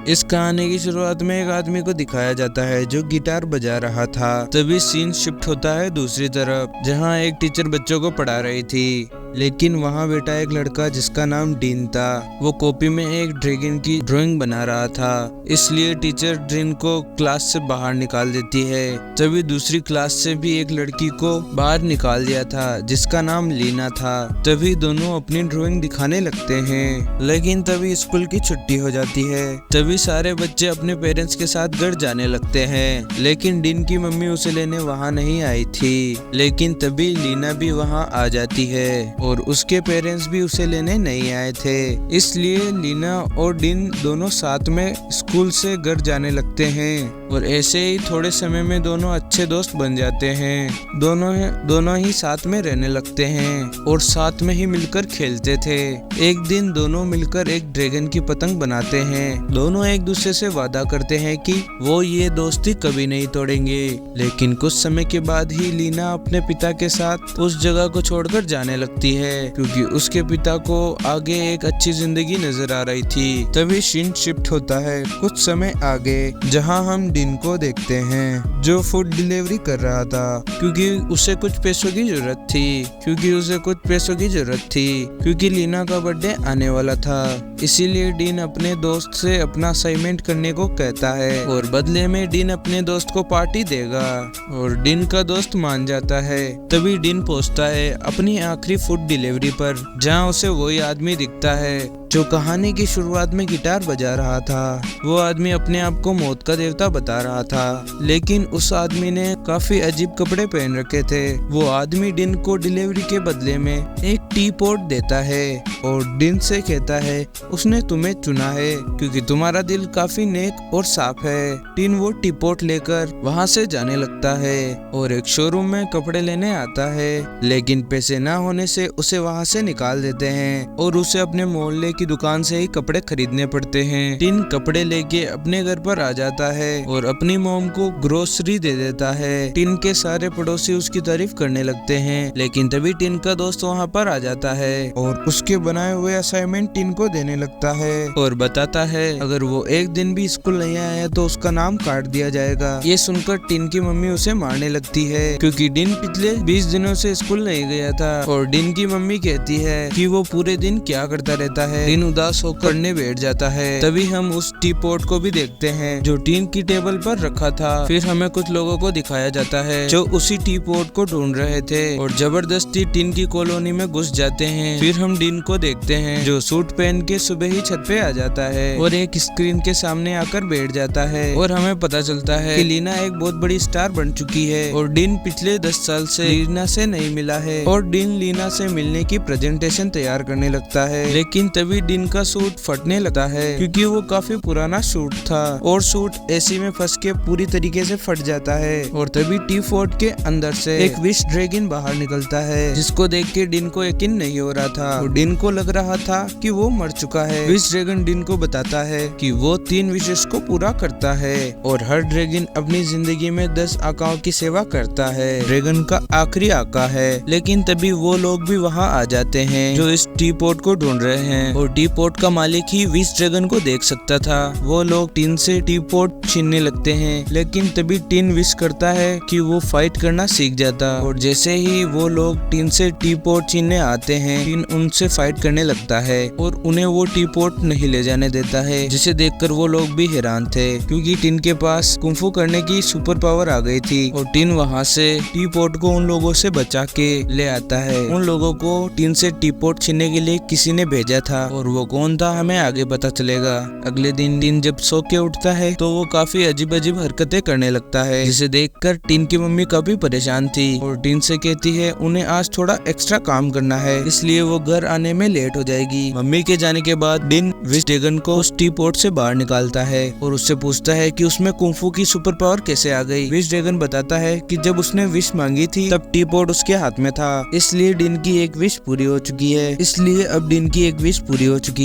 इस कहानी की शुरुआत में एक आदमी को दिखाया जाता है जो गिटार बजा रहा था। तभी सीन शिफ्ट होता है दूसरी तरफ, जहां एक टीचर बच्चों को पढ़ा रही थी। लेकिन वहां बैठा एक लड़का जिसका नाम डीन था। वो कॉपी में एक ड्रैगन की ड्राइंग बना रहा था, इसलिए टीचर डीन को क्लास से बाहर निकाल देती है। तभी दूसरी क्लास से भी एक लड़की को बाहर निकाल दिया था जिसका नाम लीना था। तभी दोनों अपनी ड्राइंग दिखाने लगते हैं, लेकिन तभी स्कूल की छुट्टी हो जाती है। तभी सारे बच्चे अपने पेरेंट्स के साथ घर जाने लगते हैं, लेकिन डीन की मम्मी उसे लेने वहां नहीं आई थी। लेकिन तभी लीना भी वहां आ जाती है और उसके पेरेंट्स भी उसे लेने नहीं आए थे, इसलिए लीना और डीन दोनों साथ में स्कूल से घर जाने लगते हैं। और ऐसे ही थोड़े समय में दोनों अच्छे दोस्त बन जाते हैं। दोनों ही साथ में रहने लगते हैं और साथ में ही मिलकर खेलते थे। एक दिन दोनों मिलकर एक ड्रैगन की पतंग बनाते हैं। दोनों एक दूसरे से वादा करते हैं कि वो ये दोस्ती कभी नहीं तोड़ेंगे। लेकिन कुछ समय के बाद ही लीना अपने पिता के साथ उस जगह को छोड़कर जाने लगती है, क्योंकि उसके पिता को आगे एक अच्छी जिंदगी नजर आ रही थी। तभी सीन शिफ्ट होता है कुछ समय आगे, जहां हम डीन को देखते हैं जो फूड डिलीवरी कर रहा था, क्योंकि उसे कुछ पैसों की जरूरत थी क्योंकि लीना का बर्थडे आने वाला था। इसीलिए डीन अपने दोस्त से अपना असाइनमेंट करने को कहता है और बदले में डीन अपने दोस्त को पार्टी देगा और डीन का दोस्त मान जाता है। तभी डीन पहुंचता है अपनी आखिरी फूड डिलीवरी पर, जहां उसे वही आदमी दिखता है जो कहानी की शुरुआत में गिटार बजा रहा था। वो आदमी अपने आप को मौत का देवता बता रहा था, लेकिन उस आदमी ने काफी अजीब कपड़े पहन रखे थे। वो आदमी डीन को डिलीवरी के बदले में एक टी पॉट देता है और डीन से कहता है उसने तुम्हें चुना है क्योंकि तुम्हारा दिल काफी नेक और साफ है। डीन वो टी पॉट लेकर वहाँ से जाने लगता है और एक शोरूम में कपड़े लेने आता है, लेकिन पैसे न होने से उसे वहाँ से निकाल देते हैं और उसे अपने मोहल्ले की दुकान से ही कपड़े खरीदने पड़ते हैं। डीन कपड़े लेके अपने घर पर आ जाता है और अपनी मॉम को ग्रोसरी दे देता है। टिन के सारे पड़ोसी उसकी तारीफ करने लगते हैं, लेकिन तभी टिन का दोस्त वहाँ पर आ जाता है और उसके बनाए हुए असाइनमेंट टिन को देने लगता है और बताता है अगर वो एक दिन भी स्कूल नहीं आया तो उसका नाम काट दिया जाएगा। ये सुनकर टिन की मम्मी उसे मारने लगती है, क्योंकि डिन पिछले 20 दिनों से स्कूल नहीं गया था। और डिन की मम्मी कहती है कि वो पूरे दिन क्या करता रहता है। डिन उदास होकर पढ़ने बैठ जाता है। तभी हम उस टी पॉट को भी देखते हैं जो टिन की टेबल पर रखा था। फिर हमें कुछ लोगों को दिखाया जाता है जो उसी टी पॉट को ढूंढ रहे थे और जबरदस्ती टिन की कॉलोनी में घुस जाते हैं। फिर हम डिन को देखते हैं जो सूट पहन के सुबह ही छत पे आ जाता है और एक स्क्रीन के सामने आकर बैठ जाता है और हमें पता चलता है कि लीना एक बहुत बड़ी स्टार बन चुकी है और डिन पिछले 10 साल से लीना से नहीं मिला है और डिन लीना से मिलने की प्रेजेंटेशन तैयार करने लगता है। लेकिन तभी डिन का सूट फटने लगता है क्योंकि वो काफी पुराना सूट था और सूट एसी में फंस के पूरी तरीके से फट जाता है। और तभी टी फोर्ट के अंदर से एक विश ड्रैगन बाहर निकलता है, जिसको देख के डिन को यकीन नहीं हो रहा था और डिन को लग रहा था कि वो मर चुका है। विश ड्रैगन डिन को बताता है कि वो 3 विशेष को पूरा करता है और हर ड्रैगन अपनी जिंदगी में 10 आकाओं की सेवा करता है। ड्रैगन का आखिरी आका है। लेकिन तभी वो लोग भी वहाँ आ जाते हैं जो इस टी पोट को ढूंढ रहे हैं और टी पोट का मालिक ही विश ड्रैगन को देख सकता था। वो लोग टिन से टी पोट छीनने लगते हैं, लेकिन तभी टिन विश करता है कि वो फाइट करना सीख जाता और जैसे ही वो लोग टिन से टी पोट छीनने आते हैं, टिन उनसे फाइट करने लगता है और उन्हें वो टी पोट नहीं ले जाने देता है, जिसे देखकर वो लोग भी हैरान थे क्योंकि टिन के पास कुंफू करने की सुपर पावर आ गई थी। और टिन वहाँ से टी पोट को उन लोगों से बचा के ले आता है। उन लोगों को टिन से टी पोट छीनने के लिए किसी ने भेजा था और वो कौन था हमें आगे पता चलेगा। अगले दिन टिन जब सो के उठता है तो वो काफी अजीब अजीब हरकतें करने लगता है, जिसे देखकर टिन की मम्मी काफी परेशान थी और टिन से कहती है उन्हें आज थोड़ा एक्स्ट्रा काम करना है, इसलिए वो घर आने में लेट हो जाएगी। मम्मी के जाने के बाद टिन विश ड्रैगन को उस टी पोट से बाहर निकालता है और उससे पूछता है कि उसमें कुंफू की सुपर पावर कैसे आ गई। विश ड्रैगन बताता है कि जब उसने विश मांगी थी तब टी पोट उसके हाथ में था, इसलिए डिन की एक विश पूरी हो चुकी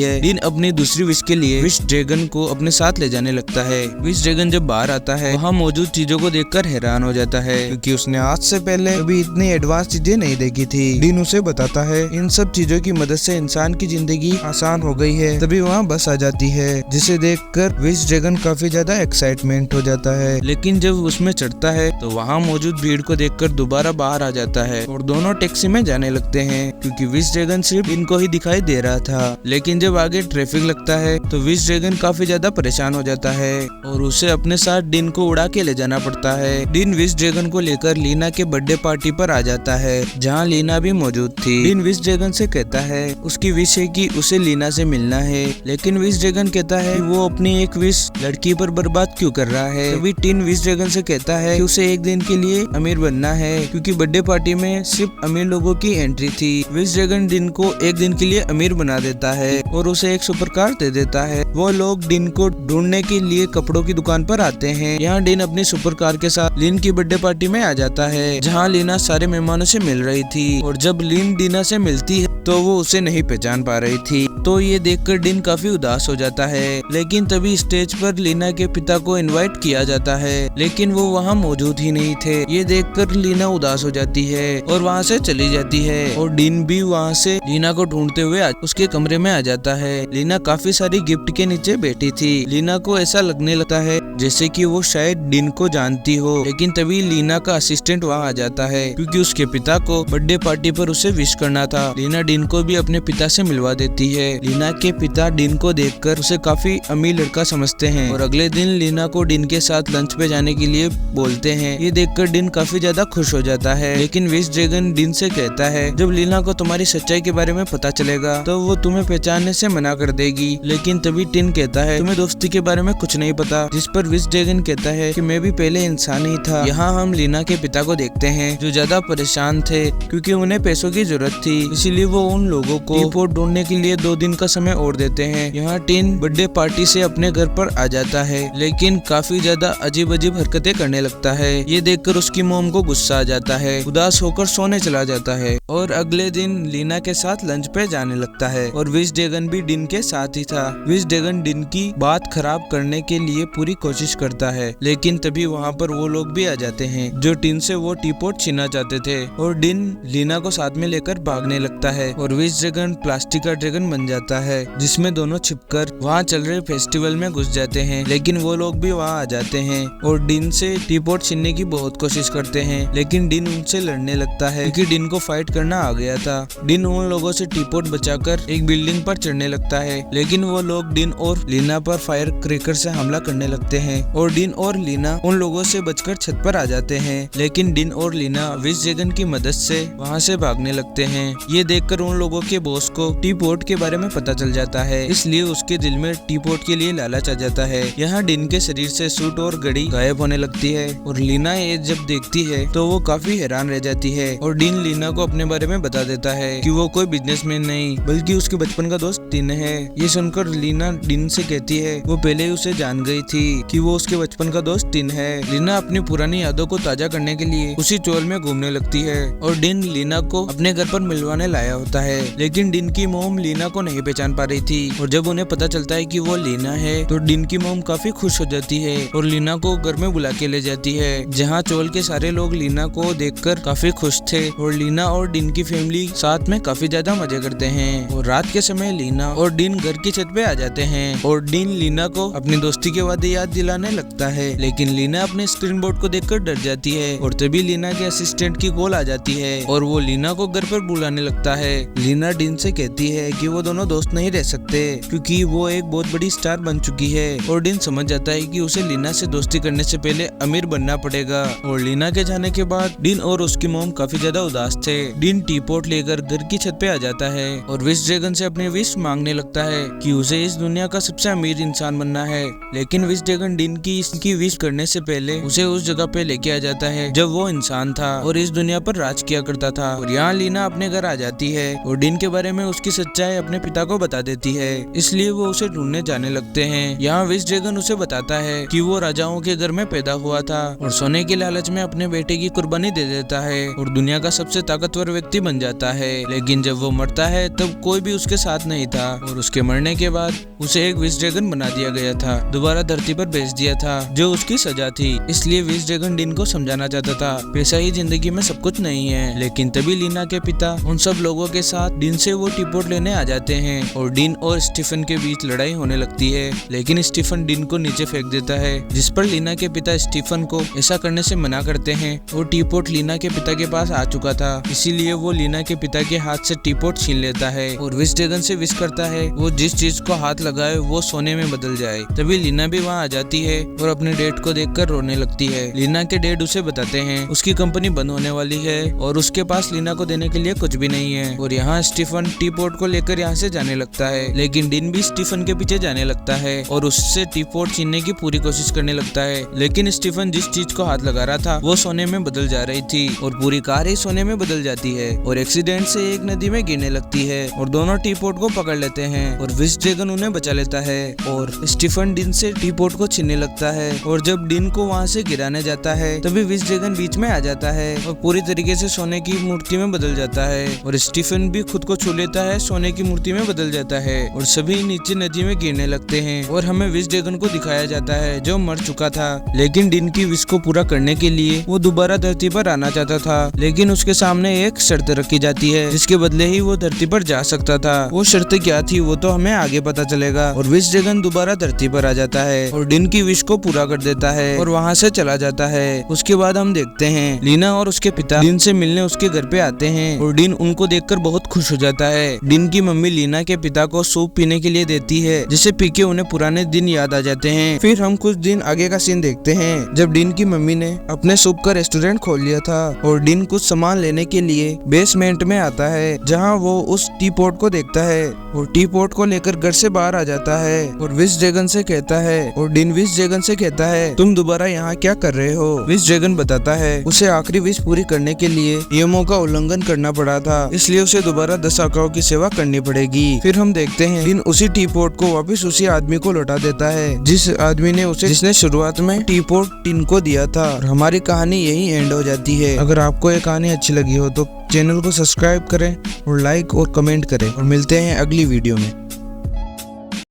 है। डिन अपनी दूसरी विश के लिए विश ड्रैगन को अपने साथ ले जाने लगता है। विश ड्रैगन जब बाहर आता है वहाँ मौजूद चीजों को देखकर हैरान हो जाता है क्योंकि उसने आज से पहले कभी इतनी एडवांस चीजें नहीं देखी थी। डिन उसे बताता होता है। इन सब चीजों की मदद से इंसान की जिंदगी आसान हो गई है। तभी वहाँ बस आ जाती है, जिसे देखकर विश ड्रैगन काफी ज्यादा एक्साइटमेंट हो जाता है। लेकिन जब उसमें चढ़ता है तो वहाँ मौजूद भीड़ को देखकर दोबारा बाहर आ जाता है और दोनों टैक्सी में जाने लगते हैं, क्योंकि विश ड्रैगन सिर्फ इनको ही दिखाई दे रहा था। लेकिन जब आगे ट्रैफिक लगता है तो विश ड्रैगन काफी ज्यादा परेशान हो जाता है और उसे अपने साथ डिन को उड़ा के ले जाना पड़ता है। डिन विश ड्रैगन को लेकर लीना के बर्थडे पार्टी पर आ जाता है, जहाँ लीना भी मौजूद थी। डिन विश ड्रैगन से कहता है उसकी विश है कि उसे लीना से मिलना है, लेकिन विश ड्रैगन कहता है कि वो अपनी एक विश लड़की पर बर्बाद क्यों कर रहा है। तभी टिन विश ड्रैगन से कहता है कि उसे एक दिन के लिए अमीर बनना है, क्योंकि बर्थडे पार्टी में सिर्फ अमीर लोगों की एंट्री थी। विश ड्रैगन डिन को एक दिन के लिए अमीर बना देता है और उसे एक सुपर कार दे देता है। वो लोग डिन को ढूंढने के लिए कपड़ों की दुकान पर आते हैं। यहाँ डिन अपनी सुपर कार के साथ लिन की बर्थडे पार्टी में आ जाता है, जहाँ लीना सारे मेहमानों से मिल रही थी और जब लिन डीना से मिलती है तो वो उसे नहीं पहचान पा रही थी। तो ये देखकर डिन काफी उदास हो जाता है। लेकिन तभी स्टेज पर लीना के पिता को इनवाइट किया जाता है, लेकिन वो वहाँ मौजूद ही नहीं थे। ये देखकर लीना उदास हो जाती है और वहाँ से चली जाती है और डिन भी वहाँ से लीना को ढूंढते हुए उसके कमरे में आ जाता है। लीना काफी सारी गिफ्ट के नीचे बैठी थी। लीना को ऐसा लगने लगता है जैसे कि वो शायद डिन को जानती हो, लेकिन तभी लीना का असिस्टेंट वहाँ आ जाता है, क्योंकि उसके पिता को बर्थडे पार्टी पर उसे विश करना था। लीना डिन को भी अपने पिता से मिलवा देती है। लीना के पिता डिन को देखकर उसे काफी अमीर लड़का समझते हैं और अगले दिन लीना को डिन के साथ लंच पे जाने के लिए बोलते हैं। ये देखकर डिन काफी ज्यादा खुश हो जाता है, लेकिन विश ड्रैगन डिन से कहता है जब लीना को तुम्हारी सच्चाई के बारे में पता चलेगा तो वो तुम्हें पहचानने से मना कर देगी। लेकिन तभी टिन कहता है तुम्हें दोस्ती के बारे में कुछ नहीं पता, जिस पर विश ड्रैगन कहता है कि मैं भी पहले इंसान ही था। यहाँ हम लीना के पिता को देखते हैं जो ज्यादा परेशान थे, क्योंकि उन्हें पैसों की जरूरत थी, इसीलिए वो उन लोगों को रिपोर्ट ढूंढने के लिए 2 दिन का समय और देते हैं। यहाँ टिन बर्थडे पार्टी से अपने घर पर आ जाता है, लेकिन काफी ज्यादा अजीब अजीब हरकतें करने लगता है। ये देखकर उसकी मोम को गुस्सा आ जाता है, उदास होकर सोने चला जाता है और अगले दिन लीना के साथ लंच पे जाने लगता है और विश ड्रैगन भी डिन के साथ ही था। विश ड्रैगन डिन की बात खराब करने के लिए पूरी कोशिश करता है, लेकिन तभी वहाँ पर वो लोग भी आ जाते हैं जो टिन से वो टीपॉट छीनना चाहते थे और डिन लीना को साथ में लेकर भागने लगता है और विश ड्रैगन प्लास्टिक का ड्रैगन बन जाता है, जिसमें दोनों छिपकर वहाँ चल रहे फेस्टिवल में घुस जाते हैं। लेकिन वो लोग भी वहाँ आ जाते हैं और डिन से टीपॉट छीनने की बहुत कोशिश करते हैं, लेकिन डिन उनसे लड़ने लगता है क्योंकि डिन को फाइट करना आ गया था। डिन उन लोगों से टीपॉट बचाकर एक बिल्डिंग पर चढ़ने लगता है, लेकिन वो लोग डिन और लीना पर फायर क्रैकर से हमला करने लगते हैं और डिन और लीना उन लोगों से बचकर छत पर आ जाते हैं। लेकिन डिन और लीना विश ड्रैगन की मदद से वहाँ से भागने लगते हैं। ये देखकर उन लोगों के बॉस को टीपॉट के बारे में पता चल जाता है, इसलिए उसके दिल में टीपॉट के लिए लालच आ जाता है। यहाँ डिन के शरीर से सूट और घड़ी गायब होने लगती है और लीना ये जब देखती है तो वो काफी हैरान रह जाती है और डिन लीना को अपने बारे में बता देता है कि वो कोई बिजनेसमैन नहीं बल्कि उसके बचपन का दोस्त टिन है। ये सुनकर लीना डिन से कहती है वो पहले ही उसे जान गई थी कि वो उसके बचपन का दोस्त टिन है। लीना अपनी पुरानी यादों को ताजा करने के लिए उसी चोल में घूमने लगती है और डिन लीना को अपने घर पर मिलवाने लाया होता है, लेकिन डिन की मोम लीना को नहीं पहचान पा रही थी और जब उन्हें पता चलता है कि वो लीना है तो डिन की मोम काफी खुश हो जाती है और लीना को घर में बुला के ले जाती है, जहाँ चोल के सारे लोग लीना को देखकर काफी खुश थे और लीना और डिन की फैमिली साथ में काफी ज्यादा मजे करते हैं। और रात के समय लीना और डिन घर की छत पे आ जाते हैं और डिन लीना को अपनी दोस्ती के वादे याद दिलाने लगता है, लेकिन लीना अपने स्क्रीन बोर्ड को देखकर डर जाती है और तभी लीना के असिस्टेंट की कॉल आ जाती है और वो लीना को घर पर बुलाने लगता है। लीना डिन से कहती है कि वो दोनों दोस्त नहीं रह सकते क्योंकि वो एक बहुत बड़ी स्टार बन चुकी है और डिन समझ जाता है कि उसे लीना से दोस्ती करने से पहले अमीर बनना पड़ेगा। और लीना के जाने के बाद डिन और उसकी मोम काफी ज्यादा उदास थे। डिन टीपॉट लेकर घर की छत पे आ जाता है और विश ड्रैगन से अपने विश मांगने लगता है कि उसे इस दुनिया का सबसे अमीर इंसान बनना है, लेकिन विश ड्रैगन डिन की इसकी विश करने से पहले उसे उस जगह पे लेके आ जाता है जब वो इंसान था और इस दुनिया पर राज किया करता था। और यहाँ लीना अपने घर आ जाती है और डिन के बारे में उसकी सच्चाई अपने पिता को बता देती है, इसलिए वो उसे ढूंढने जाने लगते हैं। यहाँ विश ड्रैगन उसे बताता है कि वो राजाओं के घर में पैदा हुआ था और सोने के लालच में अपने बेटे की कुर्बानी दे देता है और दुनिया का सबसे ताकतवर व्यक्ति बन जाता है, लेकिन जब वो मरता है तब कोई भी उसके साथ नहीं था था और उसके मरने के बाद उसे एक विश ड्रैगन बना दिया गया था, दोबारा धरती पर भेज दिया था, जो उसकी सजा थी। इसलिए विश ड्रैगन डिन को समझाना चाहता था पैसा ही जिंदगी में सब कुछ नहीं है। लेकिन तभी लीना के पिता उन सब लोगों के साथ डिन से वो टीपॉट लेने आ जाते हैं और डिन और स्टीफन के बीच लड़ाई होने लगती है। लेकिन स्टीफन डिन को नीचे फेंक देता है, जिस पर लीना के पिता स्टीफन को ऐसा करने से मना करते हैं। वो टीपॉट लीना के पिता के पास आ चुका था, इसीलिए वो लीना के पिता के हाथ से टीपॉट छीन लेता है और विश ड्रैगन से विश करता है वो जिस चीज को हाथ लगाए वो सोने में बदल जाए। तभी लीना भी वहाँ आ जाती है और अपने डैड को देखकर रोने लगती है। लीना के डैड उसे बताते हैं उसकी कंपनी बंद होने वाली है और उसके पास लीना को देने के लिए कुछ भी नहीं है। और यहाँ स्टीफन टीपॉट को लेकर यहाँ से जाने लगता है, लेकिन डिन भी स्टीफन के पीछे जाने लगता है और उससे टीपॉट छीनने की पूरी कोशिश करने लगता है। लेकिन स्टीफन जिस चीज को हाथ लगा रहा था वो सोने में बदल जा रही थी और पूरी कार ही सोने में बदल जाती है और एक्सीडेंट से एक नदी में गिरने लगती है और दोनों टीपॉट को पकड़ लेते हैं और विश ड्रैगन उन्हें बचा लेता है और स्टीफन डिन से टीपॉट को छीनने लगता है। और जब डिन को वहाँ से गिराने जाता है तभी विश ड्रैगन बीच में आ जाता है और पूरी तरीके से सोने की मूर्ति में बदल जाता है और स्टीफन भी खुद को छू लेता है, सोने की मूर्ति में बदल जाता है और सभी नीचे नदी में गिरने लगते हैं। और हमें विश ड्रैगन को दिखाया जाता है जो मर चुका था, लेकिन डिन की विश को पूरा करने के लिए वो दोबारा धरती पर आना चाहता था। लेकिन उसके सामने एक शर्त रखी जाती है जिसके बदले ही वो धरती पर जा सकता था। वो शर्त क्या थी वो तो हमें आगे पता चलेगा। और विश ड्रैगन दोबारा धरती पर आ जाता है और डिन की विश को पूरा कर देता है और वहाँ से चला जाता है। उसके बाद हम देखते हैं लीना और उसके पिता डिन से मिलने उसके घर पे आते हैं और डिन उनको देखकर बहुत खुश हो जाता है। डिन की मम्मी लीना के पिता को सूप पीने के लिए देती है, जिसे पी के उन्हें पुराने दिन याद आ जाते हैं। फिर हम कुछ दिन आगे का सीन देखते हैं जब डिन की मम्मी ने अपने सूप का रेस्टोरेंट खोल लिया था और डिन कुछ सामान लेने के लिए बेसमेंट में आता है, जहाँ वो उस टीपॉट को देखता है और टीपॉट को लेकर घर से बाहर आ जाता है और विश ड्रैगन से कहता है और डिन विश ड्रैगन से कहता है तुम दोबारा यहाँ क्या कर रहे हो। विश ड्रैगन बताता है उसे आखिरी विश पूरी करने के लिए नियमों का उल्लंघन करना पड़ा था, इसलिए उसे दोबारा 10 आकाओं की सेवा करनी पड़ेगी। फिर हम देखते हैं डिन उसी टीपॉट को वापस उसी आदमी को लौटा देता है जिस आदमी ने उसे जिसने शुरुआत में टीपॉट डिन को दिया था। और हमारी कहानी यही एंड हो जाती है। अगर आपको ये कहानी अच्छी लगी हो तो चैनल को सब्सक्राइब करें और लाइक और कमेंट करें और मिलते हैं अगली वीडियो में।